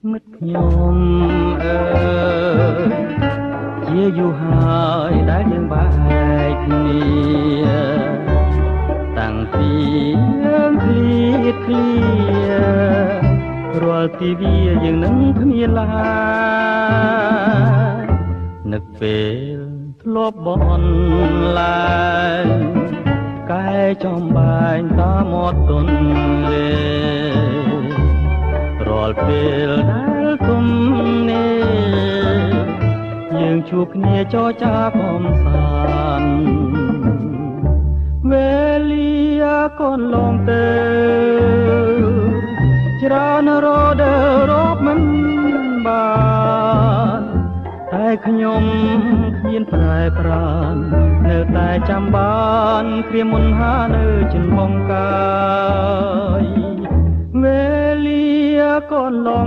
មិត្តខ្ញុំអើយជាយូរហើយដែលយើងបែកគ្នាតាំងពីយើងឃ្លៀតឃ្លារាល់ទីវាយើងនឹងគ្មានឡើយនឹកពេលធ្លាប់បន់ឡើងកែចំបែងតាមមាត់ទន្លេរាល់ពេលដែលគុំនេះយើងជួបគ្នាចរចាកំសាន្តវេលាកូនឡងទៅច្រើនរដូវរកមិនបានតែខ្ញុំគ្មានប្រែប្រាននៅតែចាំបានគ្រាមុនហានៅចិនបងកាយវេលាកូនឡង